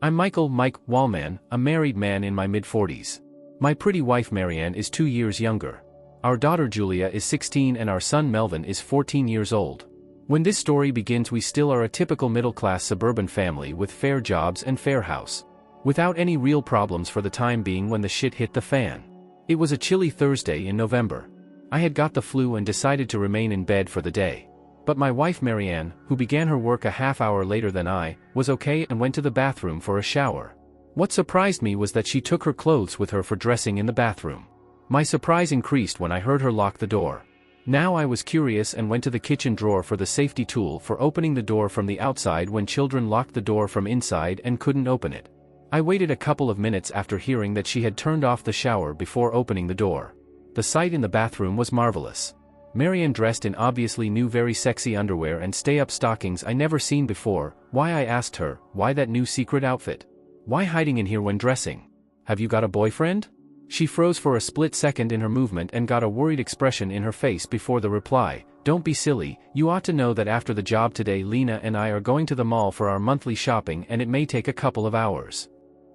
I'm Mike Wallman, a married man in my mid-40s. My pretty wife Marianne is 2 years younger. Our daughter Julia is 16 and our son Melvin is 14 years old. When this story begins, we still are a typical middle-class suburban family with fair jobs and fair house. Without any real problems for the time being when the shit hit the fan. It was a chilly Thursday in November. I had got the flu and decided to remain in bed for the day. But my wife Marianne, who began her work a half hour later than I, was okay and went to the bathroom for a shower. What surprised me was that she took her clothes with her for dressing in the bathroom. My surprise increased when I heard her lock the door. Now I was curious and went to the kitchen drawer for the safety tool for opening the door from the outside when children locked the door from inside and couldn't open it. I waited a couple of minutes after hearing that she had turned off the shower before opening the door. The sight in the bathroom was marvelous. Marianne dressed in obviously new very sexy underwear and stay-up stockings I never seen before. Why, I asked her, why that new secret outfit? Why hiding in here when dressing? Have you got a boyfriend? She froze for a split second in her movement and got a worried expression in her face before the reply, don't be silly, you ought to know that after the job today Lena and I are going to the mall for our monthly shopping and it may take a couple of hours.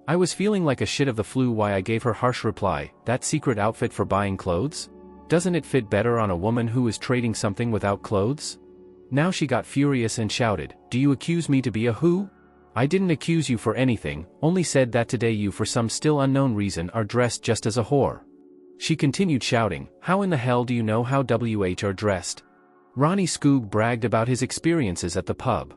I was feeling like a shit of the flu why I gave her harsh reply, that secret outfit for buying clothes? Doesn't it fit better on a woman who is trading something without clothes? Now she got furious and shouted, do you accuse me to be a who? I didn't accuse you for anything, only said that today you for some still unknown reason are dressed just as a whore. She continued shouting, how in the hell do you know how WH are dressed? Ronnie Skoog bragged about his experiences at the pub.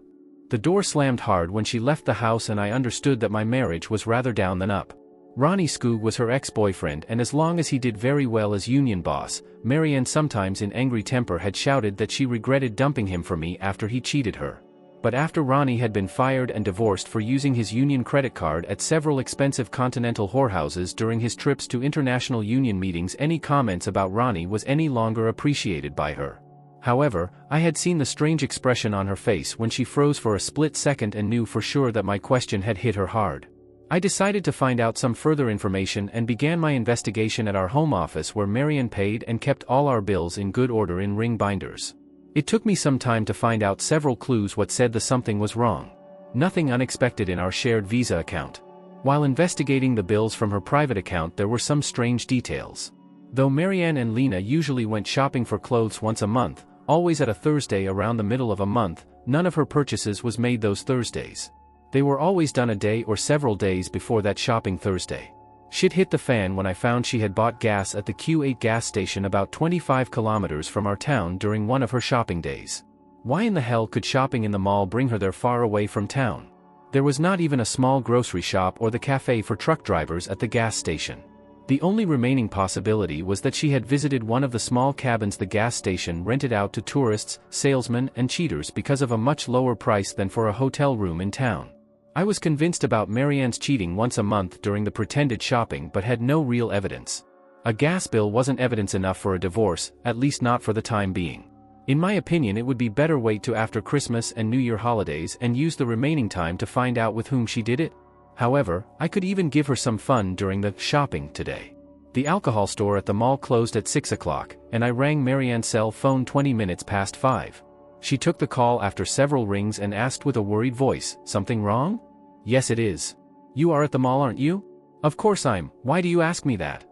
The door slammed hard when she left the house and I understood that my marriage was rather down than up. Ronnie Skoog was her ex-boyfriend and as long as he did very well as union boss, Marianne sometimes in angry temper had shouted that she regretted dumping him for me after he cheated her. But after Ronnie had been fired and divorced for using his union credit card at several expensive continental whorehouses during his trips to international union meetings, any comments about Ronnie was any longer appreciated by her. However, I had seen the strange expression on her face when she froze for a split second and knew for sure that my question had hit her hard. I decided to find out some further information and began my investigation at our home office where Marianne paid and kept all our bills in good order in ring binders. It took me some time to find out several clues what said the something was wrong. Nothing unexpected in our shared Visa account. While investigating the bills from her private account there were some strange details. Though Marianne and Lena usually went shopping for clothes once a month, always at a Thursday around the middle of a month, none of her purchases was made those Thursdays. They were always done a day or several days before that shopping Thursday. Shit hit the fan when I found she had bought gas at the Q8 gas station about 25 kilometers from our town during one of her shopping days. Why in the hell could shopping in the mall bring her there far away from town? There was not even a small grocery shop or the cafe for truck drivers at the gas station. The only remaining possibility was that she had visited one of the small cabins the gas station rented out to tourists, salesmen, and cheaters because of a much lower price than for a hotel room in town. I was convinced about Marianne's cheating once a month during the pretended shopping but had no real evidence. A gas bill wasn't evidence enough for a divorce, at least not for the time being. In my opinion it would be better wait to after Christmas and New Year holidays and use the remaining time to find out with whom she did it. However, I could even give her some fun during the shopping today. The alcohol store at the mall closed at 6 o'clock, and I rang Marianne's cell phone 20 minutes past 5. She took the call after several rings and asked with a worried voice, something wrong? Yes it is. You are at the mall aren't you? Of course I'm, why do you ask me that?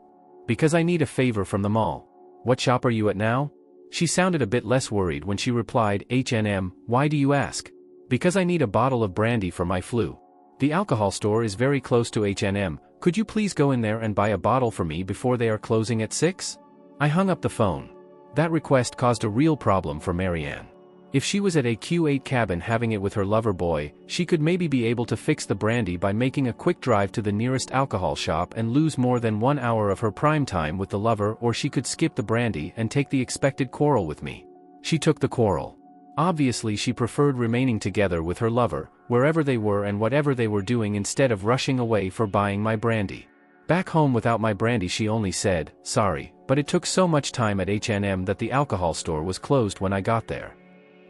Because I need a favor from the mall. What shop are you at now? She sounded a bit less worried when she replied, H&M, why do you ask? Because I need a bottle of brandy for my flu. The alcohol store is very close to H&M, could you please go in there and buy a bottle for me before they are closing at 6? I hung up the phone. That request caused a real problem for Marianne. If she was at a Q8 cabin having it with her lover boy, she could maybe be able to fix the brandy by making a quick drive to the nearest alcohol shop and lose more than 1 hour of her prime time with the lover, or she could skip the brandy and take the expected quarrel with me. She took the quarrel. Obviously she preferred remaining together with her lover, wherever they were and whatever they were doing instead of rushing away for buying my brandy. Back home without my brandy she only said, sorry, but it took so much time at H&M that the alcohol store was closed when I got there.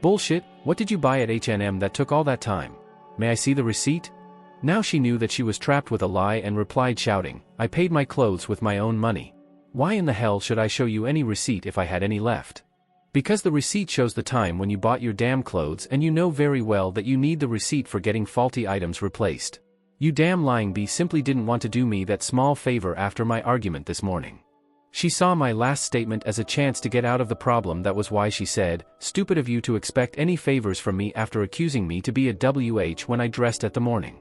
Bullshit, what did you buy at H&M that took all that time? May I see the receipt? Now she knew that she was trapped with a lie and replied shouting, I paid my clothes with my own money. Why in the hell should I show you any receipt if I had any left? Because the receipt shows the time when you bought your damn clothes and you know very well that you need the receipt for getting faulty items replaced. You damn lying bee simply didn't want to do me that small favor after my argument this morning. She saw my last statement as a chance to get out of the problem. That was why she said, "Stupid of you to expect any favors from me after accusing me to be a WH when I dressed at the morning."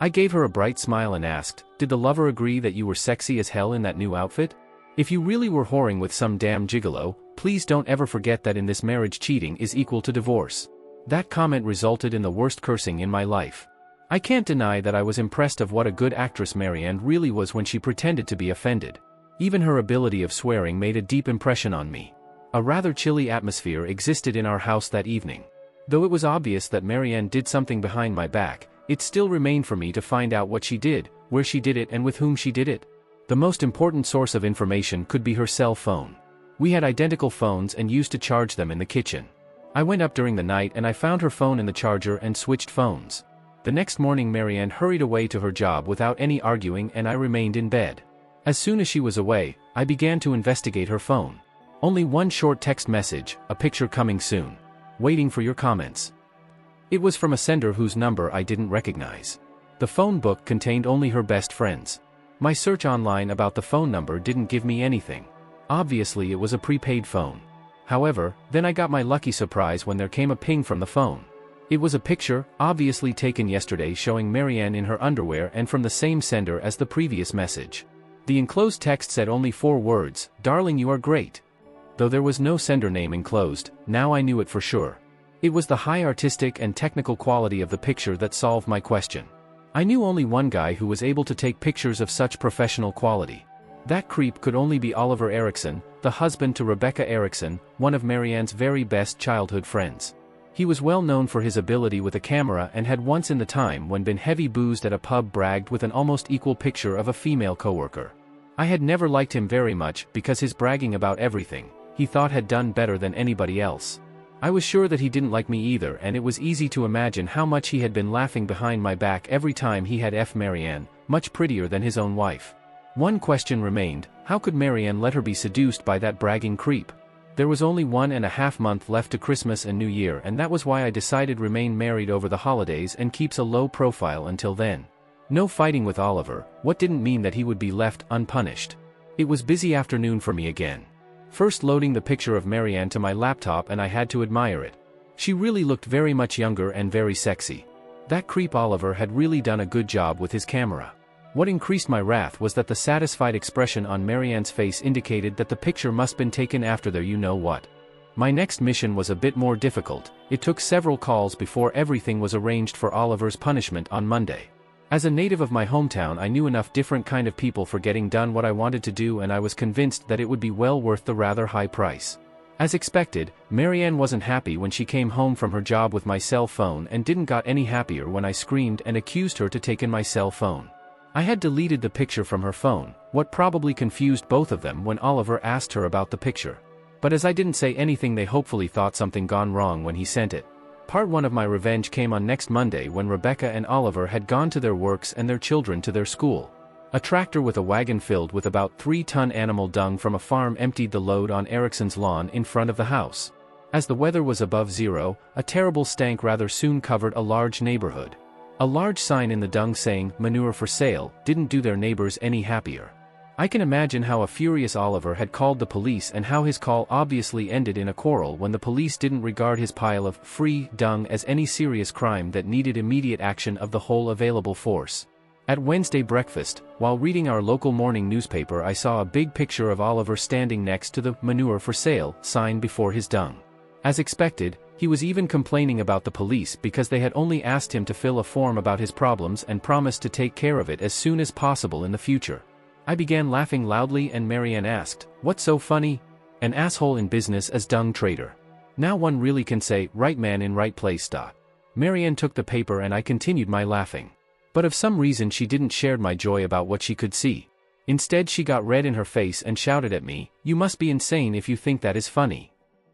I gave her a bright smile and asked, "Did the lover agree that you were sexy as hell in that new outfit? If you really were whoring with some damn gigolo, please don't ever forget that in this marriage cheating is equal to divorce." That comment resulted in the worst cursing in my life. I can't deny that I was impressed of what a good actress Marianne really was when she pretended to be offended. Even her ability of swearing made a deep impression on me. A rather chilly atmosphere existed in our house that evening. Though it was obvious that Marianne did something behind my back, it still remained for me to find out what she did, where she did it, and with whom she did it. The most important source of information could be her cell phone. We had identical phones and used to charge them in the kitchen. I went up during the night and I found her phone in the charger and switched phones. The next morning Marianne hurried away to her job without any arguing and I remained in bed. As soon as she was away, I began to investigate her phone. Only one short text message, "A picture coming soon. Waiting for your comments." It was from a sender whose number I didn't recognize. The phone book contained only her best friends. My search online about the phone number didn't give me anything. Obviously it was a prepaid phone. However, then I got my lucky surprise when there came a ping from the phone. It was a picture, obviously taken yesterday, showing Marianne in her underwear and from the same sender as the previous message. The enclosed text said only 4 words, "Darling, you are great." Though there was no sender name enclosed, now I knew it for sure. It was the high artistic and technical quality of the picture that solved my question. I knew only one guy who was able to take pictures of such professional quality. That creep could only be Oliver Erickson, the husband to Rebecca Erickson, one of Marianne's very best childhood friends. He was well known for his ability with a camera and had once in the time when been heavy boozed at a pub bragged with an almost equal picture of a female coworker. I had never liked him very much because his bragging about everything he thought had done better than anybody else. I was sure that he didn't like me either, and it was easy to imagine how much he had been laughing behind my back every time he had Marianne, much prettier than his own wife. One question remained: how could Marianne let her be seduced by that bragging creep? There was only 1.5 months left to Christmas and New Year, and that was why I decided remain married over the holidays and keeps a low profile until then. No fighting with Oliver, what didn't mean that he would be left unpunished. It was busy afternoon for me again. First loading the picture of Marianne to my laptop, and I had to admire it. She really looked very much younger and very sexy. That creep Oliver had really done a good job with his camera. What increased my wrath was that the satisfied expression on Marianne's face indicated that the picture must have been taken after their you-know-what. My next mission was a bit more difficult. It took several calls before everything was arranged for Oliver's punishment on Monday. As a native of my hometown, I knew enough different kind of people for getting done what I wanted to do, and I was convinced that it would be well worth the rather high price. As expected, Marianne wasn't happy when she came home from her job with my cell phone and didn't got any happier when I screamed and accused her to taking my cell phone. I had deleted the picture from her phone, what probably confused both of them when Oliver asked her about the picture. But as I didn't say anything, they hopefully thought something gone wrong when he sent it. Part 1 of my revenge came on next Monday when Rebecca and Oliver had gone to their works and their children to their school. A tractor with a wagon filled with about 3-ton animal dung from a farm emptied the load on Erickson's lawn in front of the house. As the weather was above zero, a terrible stank rather soon covered a large neighborhood. A large sign in the dung saying, "Manure for sale," didn't do their neighbors any happier. I can imagine how a furious Oliver had called the police and how his call obviously ended in a quarrel when the police didn't regard his pile of free dung as any serious crime that needed immediate action of the whole available force. At Wednesday breakfast, while reading our local morning newspaper, I saw a big picture of Oliver standing next to the "Manure for sale" sign before his dung. As expected, he was even complaining about the police because they had only asked him to fill a form about his problems and promised to take care of it as soon as possible in the future. I began laughing loudly and Marianne asked, "What's so funny? An asshole in business as dung trader. Now one really can say, right man in right place." Marianne took the paper and I continued my laughing. But of some reason she didn't share my joy about what she could see. Instead she got red in her face and shouted at me, "You must be insane if you think that is funny."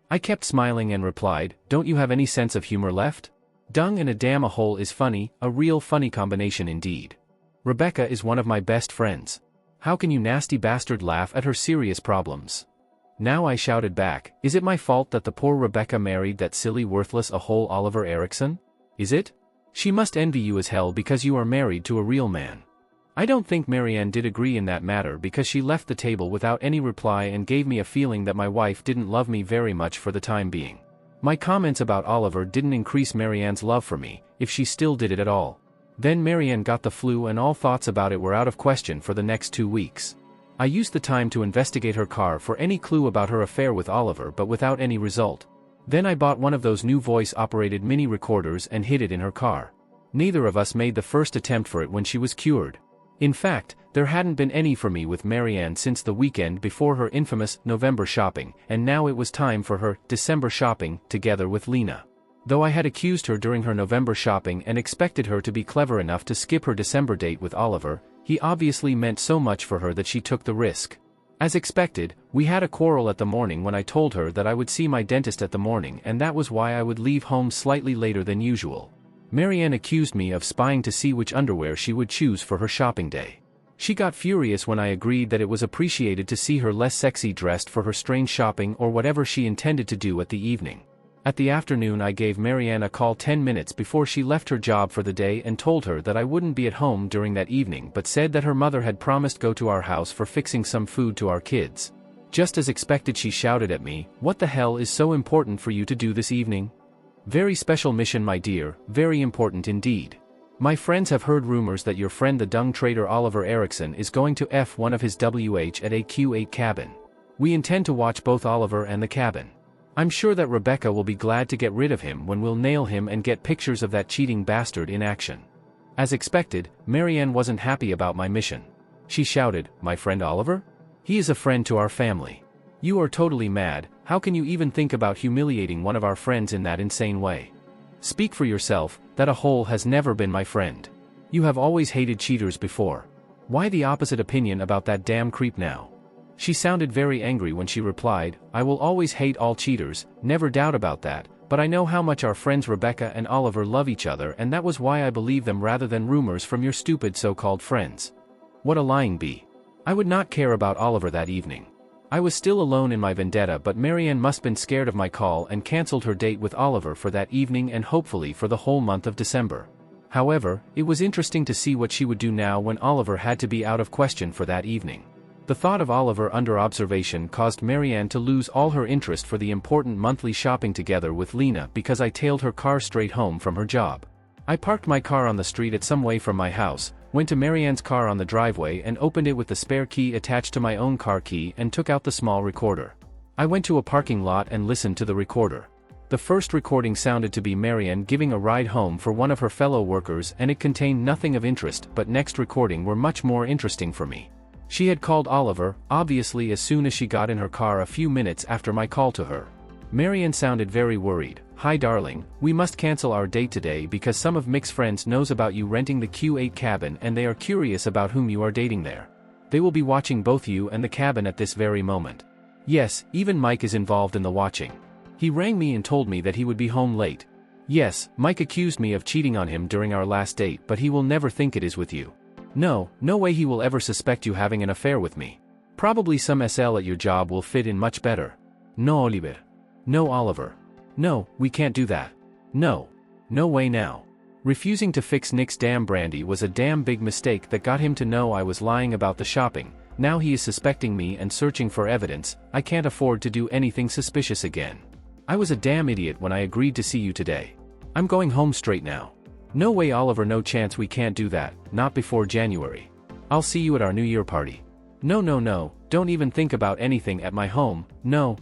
I kept smiling and replied, "Don't you have any sense of humor left? Dung and a damn a hole is funny, a real funny combination indeed. Rebecca is one of my best friends. How can you nasty bastard laugh at her serious problems?" Now I shouted back, "Is it my fault that the poor Rebecca married that silly worthless a hole Oliver Erickson? Is it?" She must envy you as hell because you are married to a real man. I don't think Marianne did agree in that matter because she left the table without any reply and gave me a feeling that my wife didn't love me very much for the time being. My comments about Oliver didn't increase Marianne's love for me, if she still did it at all. Then Marianne got the flu and all thoughts about it were out of question for the next 2 weeks. I used the time to investigate her car for any clue about her affair with Oliver but without any result. Then I bought one of those new voice-operated mini recorders and hid it in her car. Neither of us made the first attempt for it when she was cured. In fact, there hadn't been any for me with Marianne since the weekend before her infamous November shopping, and now it was time for her December shopping together with Lena. Though I had accused her during her November shopping and expected her to be clever enough to skip her December date with Oliver, he obviously meant so much for her that she took the risk. As expected, we had a quarrel at the morning when I told her that I would see my dentist at the morning and that was why I would leave home slightly later than usual. Marianne accused me of spying to see which underwear she would choose for her shopping day. She got furious when I agreed that it was appreciated to see her less sexy dressed for her strange shopping or whatever she intended to do at the evening. At the afternoon I gave Marianne a call 10 minutes before she left her job for the day and told her that I wouldn't be at home during that evening but said that her mother had promised go to our house for fixing some food to our kids. Just as expected she shouted at me, "What the hell is so important for you to do this evening?" "Very special mission my dear, very important indeed. My friends have heard rumors that your friend the dung trader Oliver Erickson is going to F one of his WH at a Q8 cabin. We intend to watch both Oliver and the cabin. I'm sure that Rebecca will be glad to get rid of him when we'll nail him and get pictures of that cheating bastard in action." As expected, Marianne wasn't happy about my mission. She shouted, "My friend Oliver? He is a friend to our family. You are totally mad. How can you even think about humiliating one of our friends in that insane way? Speak for yourself, that a hole has never been my friend. You have always hated cheaters before. Why the opposite opinion about that damn creep now?" She sounded very angry when she replied, "I will always hate all cheaters, never doubt about that, but I know how much our friends Rebecca and Oliver love each other and that was why I believe them rather than rumors from your stupid so-called friends. What a lying bee. I would not care about Oliver that evening." I was still alone in my vendetta but Marianne must have been scared of my call and cancelled her date with Oliver for that evening and hopefully for the whole month of December. However, it was interesting to see what she would do now when Oliver had to be out of question for that evening. The thought of Oliver under observation caused Marianne to lose all her interest for the important monthly shopping together with Lena because I tailed her car straight home from her job. I parked my car on the street at some way from my house, went to Marianne's car on the driveway and opened it with the spare key attached to my own car key and took out the small recorder. I went to a parking lot and listened to the recorder. The first recording sounded to be Marianne giving a ride home for one of her fellow workers and it contained nothing of interest but next recording were much more interesting for me. She had called Oliver, obviously as soon as she got in her car a few minutes after my call to her. Marianne sounded very worried. "Hi darling, we must cancel our date today because some of Mick's friends knows about you renting the Q8 cabin and they are curious about whom you are dating there. They will be watching both you and the cabin at this very moment. Yes, even Mike is involved in the watching. He rang me and told me that he would be home late. Yes, Mike accused me of cheating on him during our last date but he will never think it is with you. No way he will ever suspect you having an affair with me. Probably some SL at your job will fit in much better. No Oliver. No Oliver. No, we can't do that. No way now." Refusing to fix Nick's damn brandy was a damn big mistake that got him to know I was lying about the shopping. Now he is suspecting me and searching for evidence. I can't afford to do anything suspicious again. I was a damn idiot when I agreed to see you today. I'm going home straight now. No way Oliver, no chance, we can't do that, not before January. I'll see you at our New Year party. No, don't even think about anything at my home, no.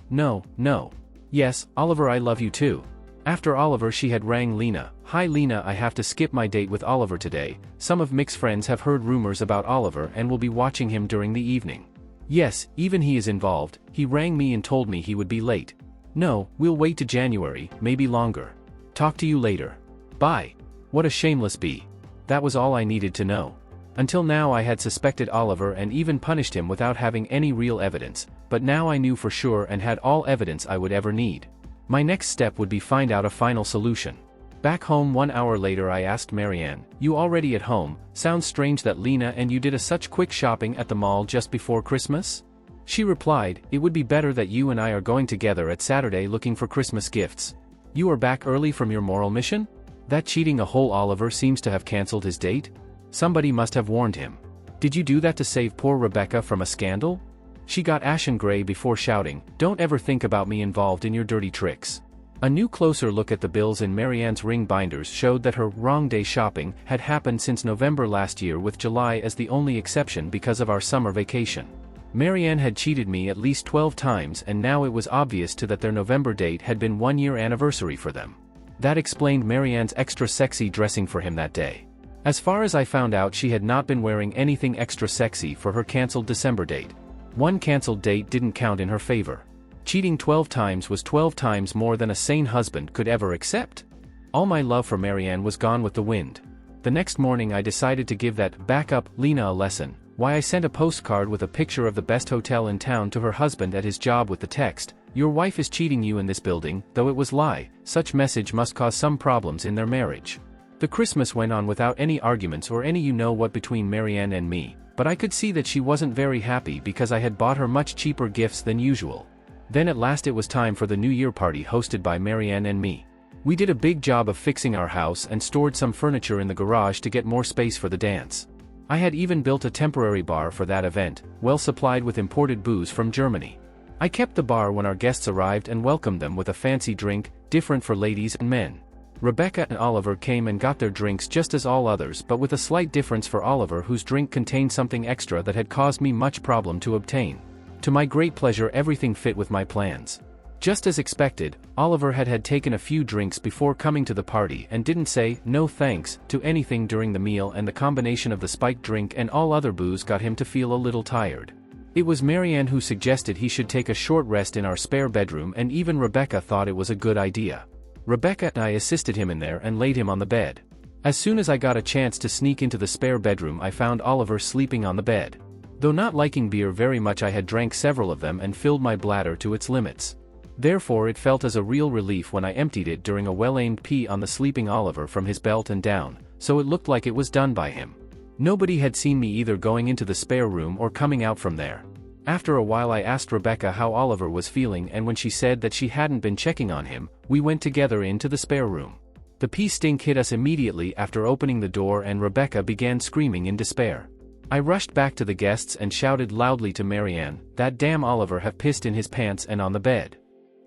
Yes, Oliver, I love you too. After Oliver she had rang Lena. "Hi Lena, I have to skip my date with Oliver today. Some of Mick's friends have heard rumors about Oliver and will be watching him during the evening. Yes, even he is involved. He rang me and told me he would be late. No, we'll wait to January, maybe longer. Talk to you later. Bye." What a shameless bee. That was all I needed to know. Until now I had suspected Oliver and even punished him without having any real evidence, but now I knew for sure and had all evidence I would ever need. My next step would be find out a final solution. Back home 1 hour later I asked Marianne, "You already at home? Sounds strange that Lena and you did such quick shopping at the mall just before Christmas?" She replied, "It would be better that you and I are going together at Saturday looking for Christmas gifts. You are back early from your moral mission?" That cheating a whole Oliver seems to have cancelled his date? Somebody must have warned him. Did you do that to save poor Rebecca from a scandal? She got ashen gray before shouting, "Don't ever think about me involved in your dirty tricks." A new closer look at the bills in Marianne's ring binders showed that her wrong day shopping had happened since November last year, with July as the only exception because of our summer vacation. Marianne had cheated me at least 12 times, and now it was obvious that their November date had been 1-year anniversary for them. That explained Marianne's extra sexy dressing for him that day. As far as I found out, she had not been wearing anything extra sexy for her cancelled December date. One cancelled date didn't count in her favor. Cheating 12 times was 12 times more than a sane husband could ever accept. All my love for Marianne was gone with the wind. The next morning I decided to give that backup Lena a lesson. Why I sent a postcard with a picture of the best hotel in town to her husband at his job with the text, "Your wife is cheating you in this building," though it was lie. Such message must cause some problems in their marriage. The Christmas went on without any arguments or any you-know-what between Marianne and me, but I could see that she wasn't very happy because I had bought her much cheaper gifts than usual. Then at last it was time for the New Year party hosted by Marianne and me. We did a big job of fixing our house and stored some furniture in the garage to get more space for the dance. I had even built a temporary bar for that event, well supplied with imported booze from Germany. I kept the bar when our guests arrived and welcomed them with a fancy drink, different for ladies and men. Rebecca and Oliver came and got their drinks just as all others, but with a slight difference for Oliver, whose drink contained something extra that had caused me much problem to obtain. To my great pleasure, everything fit with my plans. Just as expected, Oliver had taken a few drinks before coming to the party and didn't say "no thanks" to anything during the meal, and the combination of the spiked drink and all other booze got him to feel a little tired. It was Marianne who suggested he should take a short rest in our spare bedroom, and even Rebecca thought it was a good idea. Rebecca and I assisted him in there and laid him on the bed. As soon as I got a chance to sneak into the spare bedroom, I found Oliver sleeping on the bed. Though not liking beer very much, I had drank several of them and filled my bladder to its limits. Therefore it felt as a real relief when I emptied it during a well-aimed pee on the sleeping Oliver from his belt and down, so it looked like it was done by him. Nobody had seen me either going into the spare room or coming out from there. After a while I asked Rebecca how Oliver was feeling, and when she said that she hadn't been checking on him, we went together into the spare room. The pee stink hit us immediately after opening the door, and Rebecca began screaming in despair. I rushed back to the guests and shouted loudly to Marianne, "That damn Oliver have pissed in his pants and on the bed."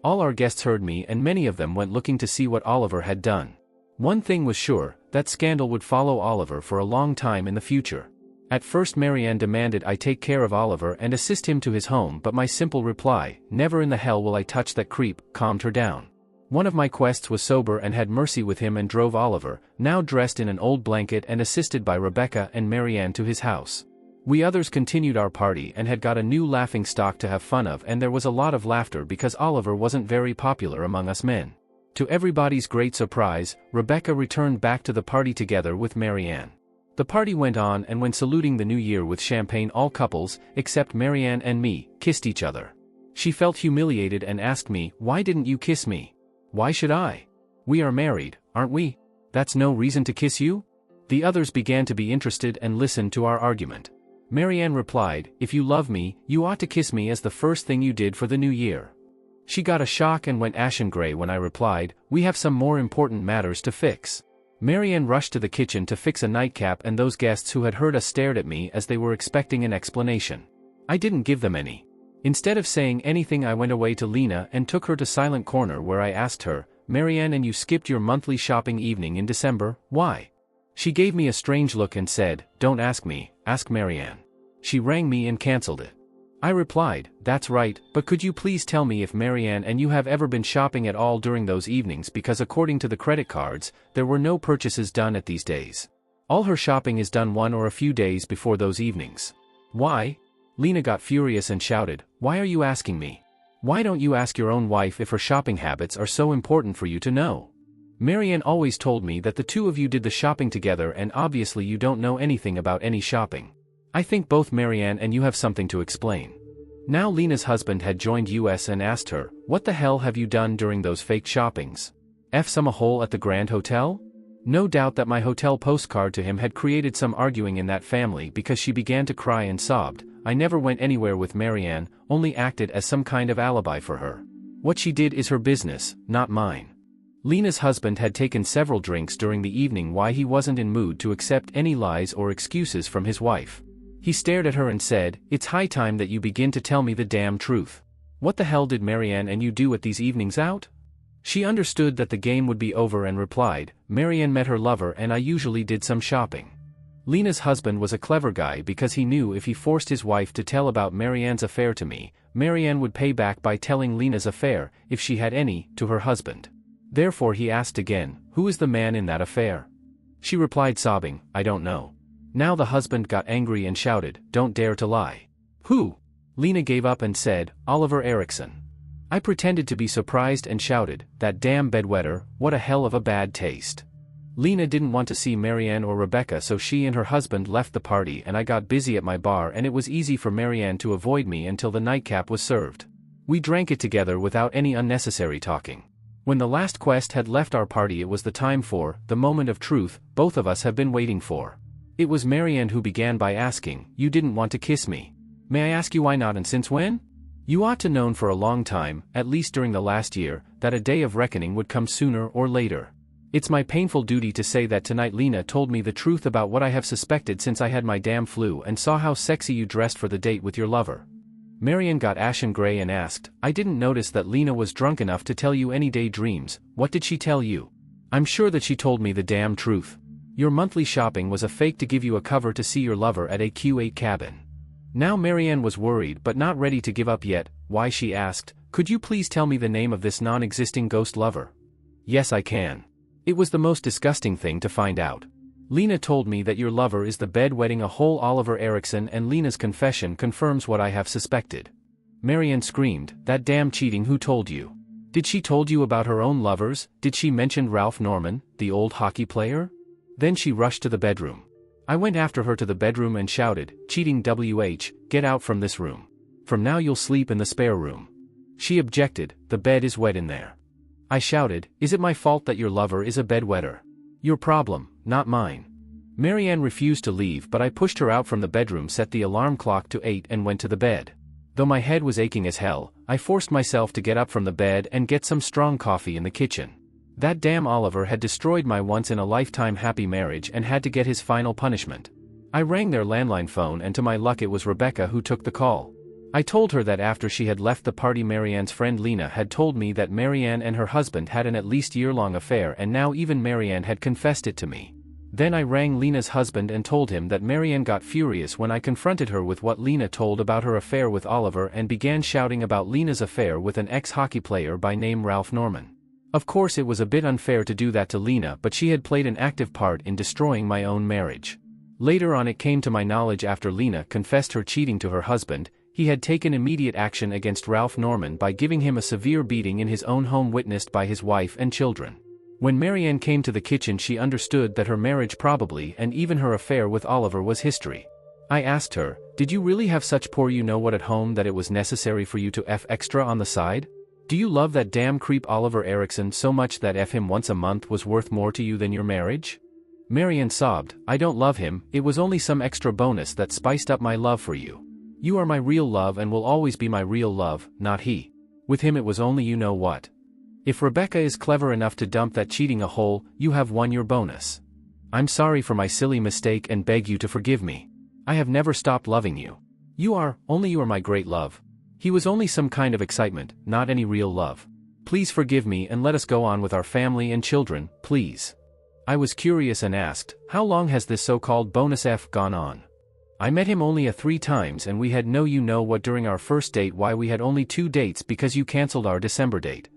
All our guests heard me, and many of them went looking to see what Oliver had done. One thing was sure, that scandal would follow Oliver for a long time in the future. At first Marianne demanded I take care of Oliver and assist him to his home, but my simple reply, "Never in the hell will I touch that creep," calmed her down. One of my quests was sober and had mercy with him and drove Oliver, now dressed in an old blanket and assisted by Rebecca and Marianne, to his house. We others continued our party and had got a new laughing stock to have fun of, and there was a lot of laughter because Oliver wasn't very popular among us men. To everybody's great surprise, Rebecca returned back to the party together with Marianne. The party went on, and when saluting the new year with champagne, all couples, except Marianne and me, kissed each other. She felt humiliated and asked me, "Why didn't you kiss me?" "Why should I? We are married, aren't we? That's no reason to kiss you?" The others began to be interested and listened to our argument. Marianne replied, "If you love me, you ought to kiss me as the first thing you did for the new year." She got a shock and went ashen gray when I replied, "We have some more important matters to fix." Marianne rushed to the kitchen to fix a nightcap, and those guests who had heard us stared at me as they were expecting an explanation. I didn't give them any. Instead of saying anything, I went away to Lena and took her to Silent Corner, where I asked her, "Marianne, and you skipped your monthly shopping evening in December, why?" She gave me a strange look and said, "Don't ask me, ask Marianne. She rang me and cancelled it." I replied, "That's right, but could you please tell me if Marianne and you have ever been shopping at all during those evenings, because according to the credit cards, there were no purchases done at these days. All her shopping is done one or a few days before those evenings." "Why?" Lena got furious and shouted, "Why are you asking me? Why don't you ask your own wife if her shopping habits are so important for you to know? Marianne always told me that the two of you did the shopping together, and obviously you don't know anything about any shopping. I think both Marianne and you have something to explain." Now Lena's husband had joined us and asked her, "What the hell have you done during those fake shoppings? Some a hole at the Grand Hotel?" No doubt that my hotel postcard to him had created some arguing in that family, because she began to cry and sobbed, "I never went anywhere with Marianne, only acted as some kind of alibi for her. What she did is her business, not mine." Lena's husband had taken several drinks during the evening, why he wasn't in mood to accept any lies or excuses from his wife. He stared at her and said, "It's high time that you begin to tell me the damn truth. What the hell did Marianne and you do at these evenings out?" She understood that the game would be over and replied, "Marianne met her lover and I usually did some shopping." Lena's husband was a clever guy because he knew if he forced his wife to tell about Marianne's affair to me, Marianne would pay back by telling Lena's affair, if she had any, to her husband. Therefore he asked again, "Who is the man in that affair?" She replied sobbing, "I don't know." Now the husband got angry and shouted, "Don't dare to lie." "Who?" Lena gave up and said, "Oliver Erickson." I pretended to be surprised and shouted, "That damn bedwetter, what a hell of a bad taste." Lena didn't want to see Marianne or Rebecca, so she and her husband left the party and I got busy at my bar, and it was easy for Marianne to avoid me until the nightcap was served. We drank it together without any unnecessary talking. When the last quest had left our party, it was the time for the moment of truth both of us have been waiting for. It was Marianne who began by asking, "You didn't want to kiss me. May I ask you why not and since when? You ought to known for a long time, at least during the last year, that a day of reckoning would come sooner or later. It's my painful duty to say that tonight Lena told me the truth about what I have suspected since I had my damn flu and saw how sexy you dressed for the date with your lover." Marianne got ashen gray and asked, "I didn't notice that Lena was drunk enough to tell you any daydreams. What did she tell you?" "I'm sure that she told me the damn truth. Your monthly shopping was a fake to give you a cover to see your lover at a Q8 cabin." Now Marianne was worried but not ready to give up yet. Why, she asked, "Could you please tell me the name of this non-existing ghost lover?" "Yes, I can. It was the most disgusting thing to find out. Lena told me that your lover is the bedwetting a whole Oliver Erickson, and Lena's confession confirms what I have suspected." Marianne screamed, "That damn cheating, who told you? Did she told you about her own lovers? Did she mention Ralph Norman, the old hockey player?" Then she rushed to the bedroom. I went after her to the bedroom and shouted, "Cheating WH, get out from this room. From now you'll sleep in the spare room." She objected, "The bed is wet in there." I shouted, "Is it my fault that your lover is a bedwetter? Your problem, not mine." Marianne refused to leave, but I pushed her out from the bedroom, set the alarm clock to 8 and went to the bed. Though my head was aching as hell, I forced myself to get up from the bed and get some strong coffee in the kitchen. That damn Oliver had destroyed my once-in-a-lifetime happy marriage and had to get his final punishment. I rang their landline phone and to my luck it was Rebecca who took the call. I told her that after she had left the party, Marianne's friend Lena had told me that Marianne and her husband had an at least year-long affair, and now even Marianne had confessed it to me. Then I rang Lena's husband and told him that Marianne got furious when I confronted her with what Lena told about her affair with Oliver and began shouting about Lena's affair with an ex-hockey player by name Ralph Norman. Of course it was a bit unfair to do that to Lena, but she had played an active part in destroying my own marriage. Later on it came to my knowledge after Lena confessed her cheating to her husband, he had taken immediate action against Ralph Norman by giving him a severe beating in his own home, witnessed by his wife and children. When Marianne came to the kitchen, she understood that her marriage probably and even her affair with Oliver was history. I asked her, "Did you really have such poor you-know-what at home that it was necessary for you to F extra on the side? Do you love that damn creep Oliver Erickson so much that F him once a month was worth more to you than your marriage?" Marianne sobbed, "I don't love him, it was only some extra bonus that spiced up my love for you. You are my real love and will always be my real love, not he. With him it was only you-know-what. If Rebecca is clever enough to dump that cheating a hole, you have won your bonus. I'm sorry for my silly mistake and beg you to forgive me. I have never stopped loving you. You are my great love. He was only some kind of excitement, not any real love. Please forgive me and let us go on with our family and children, please." I was curious and asked, "How long has this so-called bonus F gone on?" "I met him only 3 times and we had no you-know-what during our first date. Why, we had only 2 dates because you cancelled our December date."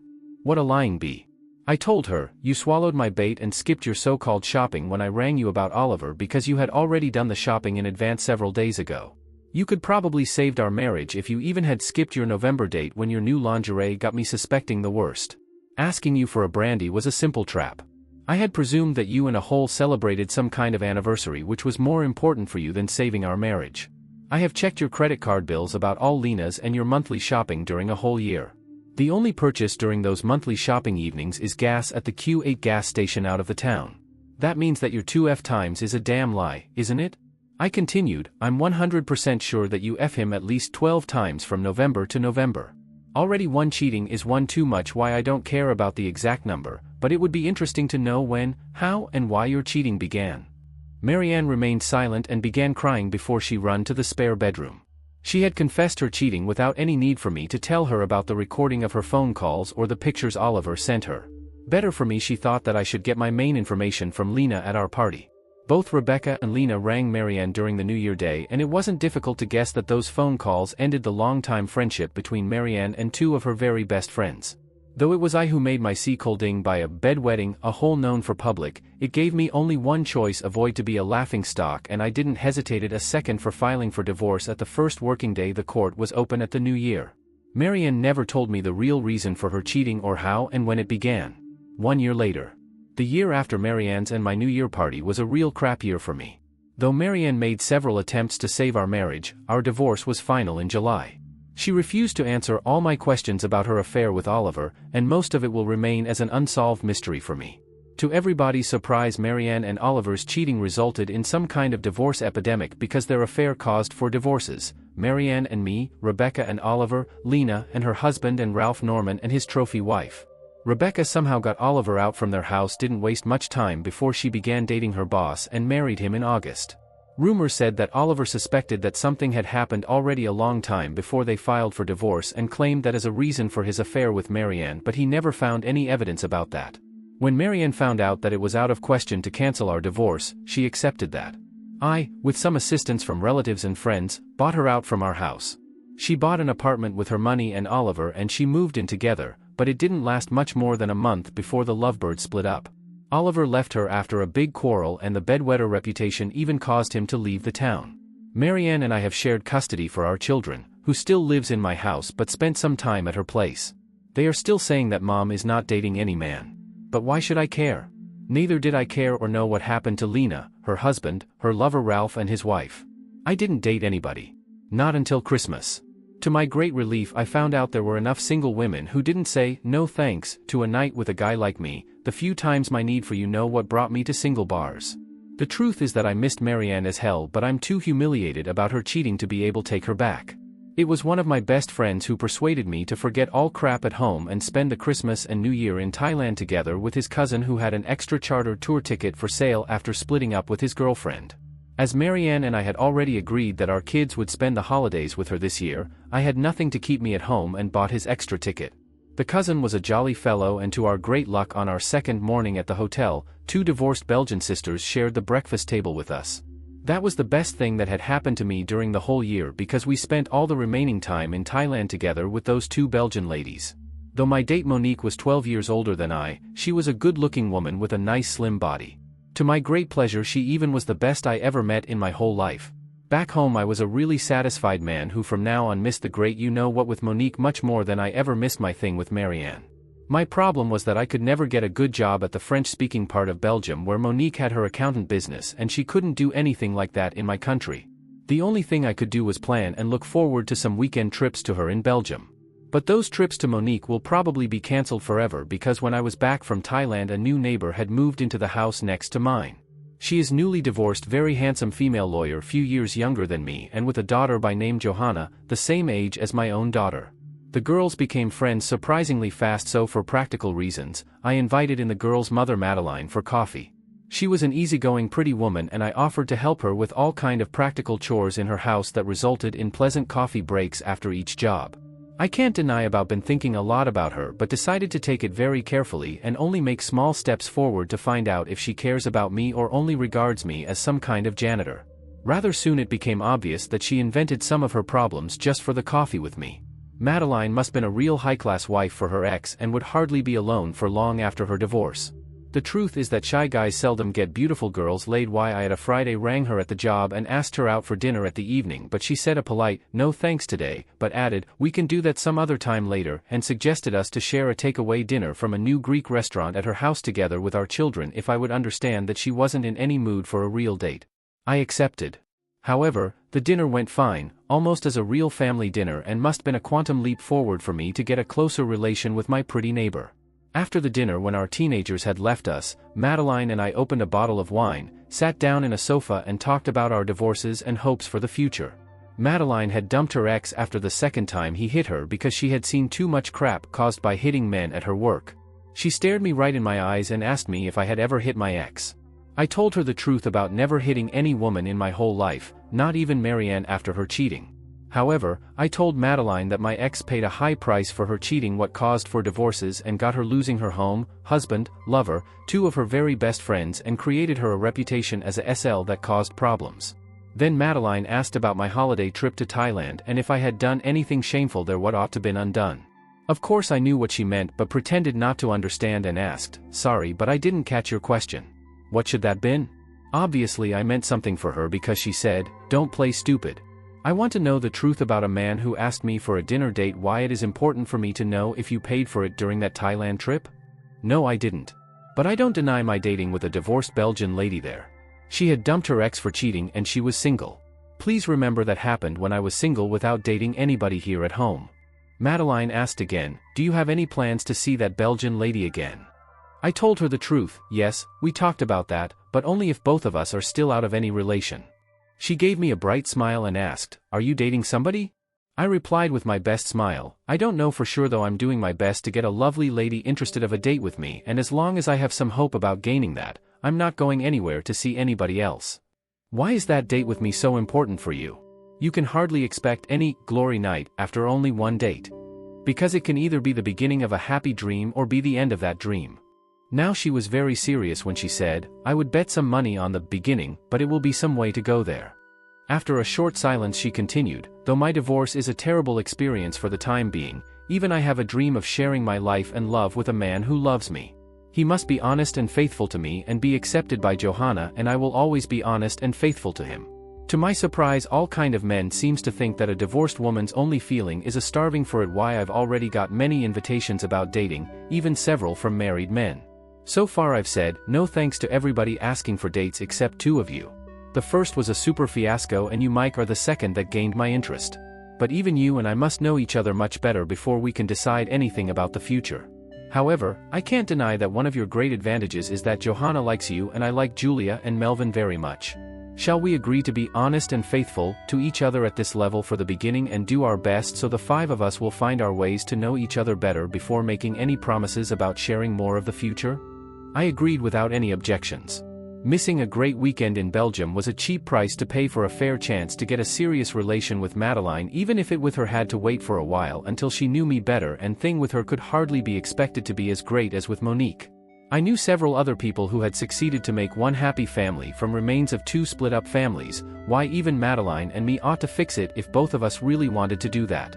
"What a lying bee." I told her, "You swallowed my bait and skipped your so-called shopping when I rang you about Oliver because you had already done the shopping in advance several days ago. You could probably saved our marriage if you even had skipped your November date when your new lingerie got me suspecting the worst. Asking you for a brandy was a simple trap. I had presumed that you and a whole celebrated some kind of anniversary which was more important for you than saving our marriage. I have checked your credit card bills about all Lena's and your monthly shopping during a whole year. The only purchase during those monthly shopping evenings is gas at the Q8 gas station out of the town. That means that your 2F times is a damn lie, isn't it?" I continued, "I'm 100% sure that you F him at least 12 times from November to November. Already one cheating is one too much. Why, I don't care about the exact number, but it would be interesting to know when, how, and why your cheating began." Marianne remained silent and began crying before she ran to the spare bedroom. She had confessed her cheating without any need for me to tell her about the recording of her phone calls or the pictures Oliver sent her. Better for me, she thought, that I should get my main information from Lena at our party. Both Rebecca and Lena rang Marianne during the New Year day, and it wasn't difficult to guess that those phone calls ended the long-time friendship between Marianne and two of her very best friends. Though it was I who made my sea-colding by a bedwetting, a hole known for public, it gave me only one choice: avoid to be a laughingstock, and I didn't hesitate a second for filing for divorce at the first working day the court was open at the New Year. Marianne never told me the real reason for her cheating or how and when it began. 1 year later. The year after Marianne's and my New Year party was a real crap year for me. Though Marianne made several attempts to save our marriage, our divorce was final in July. She refused to answer all my questions about her affair with Oliver, and most of it will remain as an unsolved mystery for me. To everybody's surprise, Marianne and Oliver's cheating resulted in some kind of divorce epidemic because their affair caused 4 divorces: Marianne and me, Rebecca and Oliver, Lena and her husband, and Ralph Norman and his trophy wife. Rebecca somehow got Oliver out from their house, didn't waste much time before she began dating her boss, and married him in August. Rumor said that Oliver suspected that something had happened already a long time before they filed for divorce, and claimed that as a reason for his affair with Marianne, but he never found any evidence about that. When Marianne found out that it was out of question to cancel our divorce, she accepted that. I, with some assistance from relatives and friends, bought her out from our house. She bought an apartment with her money and Oliver, and she moved in together, but it didn't last much more than a month before the lovebirds split up. Oliver left her after a big quarrel, and the bedwetter reputation even caused him to leave the town. Marianne and I have shared custody for our children, who still lives in my house but spent some time at her place. They are still saying that Mom is not dating any man. But why should I care? Neither did I care or know what happened to Lena, her husband, her lover Ralph, and his wife. I didn't date anybody. Not until Christmas. To my great relief, I found out there were enough single women who didn't say no thanks to a night with a guy like me. The few times my need for you know what brought me to single bars. The truth is that I missed Marianne as hell, but I'm too humiliated about her cheating to be able to take her back. It was one of my best friends who persuaded me to forget all crap at home and spend the Christmas and New Year in Thailand together with his cousin, who had an extra charter tour ticket for sale after splitting up with his girlfriend. As Marianne and I had already agreed that our kids would spend the holidays with her this year, I had nothing to keep me at home and bought his extra ticket. The cousin was a jolly fellow, and to our great luck, on our second morning at the hotel, 2 divorced Belgian sisters shared the breakfast table with us. That was the best thing that had happened to me during the whole year, because we spent all the remaining time in Thailand together with those 2 Belgian ladies. Though my date Monique was 12 years older than I, she was a good-looking woman with a nice slim body. To my great pleasure, she even was the best I ever met in my whole life. Back home I was a really satisfied man who from now on missed the great you-know-what with Monique much more than I ever missed my thing with Marianne. My problem was that I could never get a good job at the French-speaking part of Belgium where Monique had her accountant business, and she couldn't do anything like that in my country. The only thing I could do was plan and look forward to some weekend trips to her in Belgium. But those trips to Monique will probably be cancelled forever, because when I was back from Thailand, a new neighbor had moved into the house next to mine. She is newly divorced, very handsome female lawyer, few years younger than me, and with a daughter by name Johanna, the same age as my own daughter. The girls became friends surprisingly fast, so for practical reasons, I invited in the girl's mother Madeline for coffee. She was an easygoing pretty woman, and I offered to help her with all kind of practical chores in her house that resulted in pleasant coffee breaks after each job. I can't deny about been thinking a lot about her, but decided to take it very carefully and only make small steps forward to find out if she cares about me or only regards me as some kind of janitor. Rather soon it became obvious that she invented some of her problems just for the coffee with me. Madeline must been a real high-class wife for her ex and would hardly be alone for long after her divorce. The truth is that shy guys seldom get beautiful girls laid. Why I at a Friday rang her at the job and asked her out for dinner at the evening, but she said a polite, "No thanks today," but added, "We can do that some other time later," and suggested us to share a takeaway dinner from a new Greek restaurant at her house together with our children if I would understand that she wasn't in any mood for a real date. I accepted. However, the dinner went fine, almost as a real family dinner, and must been a quantum leap forward for me to get a closer relation with my pretty neighbor. After the dinner, when our teenagers had left us, Madeline and I opened a bottle of wine, sat down in a sofa and talked about our divorces and hopes for the future. Madeline had dumped her ex after the second time he hit her because she had seen too much crap caused by hitting men at her work. She stared me right in my eyes and asked me if I had ever hit my ex. I told her the truth about never hitting any woman in my whole life, not even Marianne after her cheating. However, I told Madeline that my ex paid a high price for her cheating, what caused for divorces and got her losing her home, husband, lover, two of her very best friends, and created her a reputation as a SL that caused problems. Then Madeline asked about my holiday trip to Thailand and if I had done anything shameful there what ought to been undone. Of course I knew what she meant but pretended not to understand and asked, "Sorry, but I didn't catch your question." What should that been? Obviously I meant something for her because she said, "Don't play stupid. I want to know the truth about a man who asked me for a dinner date, why it is important for me to know if you paid for it during that Thailand trip." No, I didn't. But I don't deny my dating with a divorced Belgian lady there. She had dumped her ex for cheating and she was single. Please remember that happened when I was single without dating anybody here at home. Madeline asked again, "Do you have any plans to see that Belgian lady again?" I told her the truth. Yes, we talked about that, but only if both of us are still out of any relation. She gave me a bright smile and asked, "Are you dating somebody?" I replied with my best smile, "I don't know for sure, though I'm doing my best to get a lovely lady interested of a date with me, and as long as I have some hope about gaining that, I'm not going anywhere to see anybody else." "Why is that date with me so important for you? You can hardly expect any glory night after only one date. Because it can either be the beginning of a happy dream or be the end of that dream." Now she was very serious when she said, "I would bet some money on the beginning, but it will be some way to go there." After a short silence she continued, "Though my divorce is a terrible experience for the time being, even I have a dream of sharing my life and love with a man who loves me. He must be honest and faithful to me and be accepted by Johanna, and I will always be honest and faithful to him." To my surprise, all kind of men seems to think that a divorced woman's only feeling is a starving for it. Why, I've already got many invitations about dating, even several from married men. So far I've said no thanks to everybody asking for dates except two of you. The first was a super fiasco and you, Mike, are the second that gained my interest. But even you and I must know each other much better before we can decide anything about the future. However, I can't deny that one of your great advantages is that Johanna likes you and I like Julia and Melvin very much. Shall we agree to be honest and faithful to each other at this level for the beginning and do our best so the five of us will find our ways to know each other better before making any promises about sharing more of the future? I agreed without any objections. Missing a great weekend in Belgium was a cheap price to pay for a fair chance to get a serious relation with Madeline, even if it with her had to wait for a while until she knew me better, and thing with her could hardly be expected to be as great as with Monique. I knew several other people who had succeeded to make one happy family from remains of two split-up families. Why, even Madeline and me ought to fix it if both of us really wanted to do that.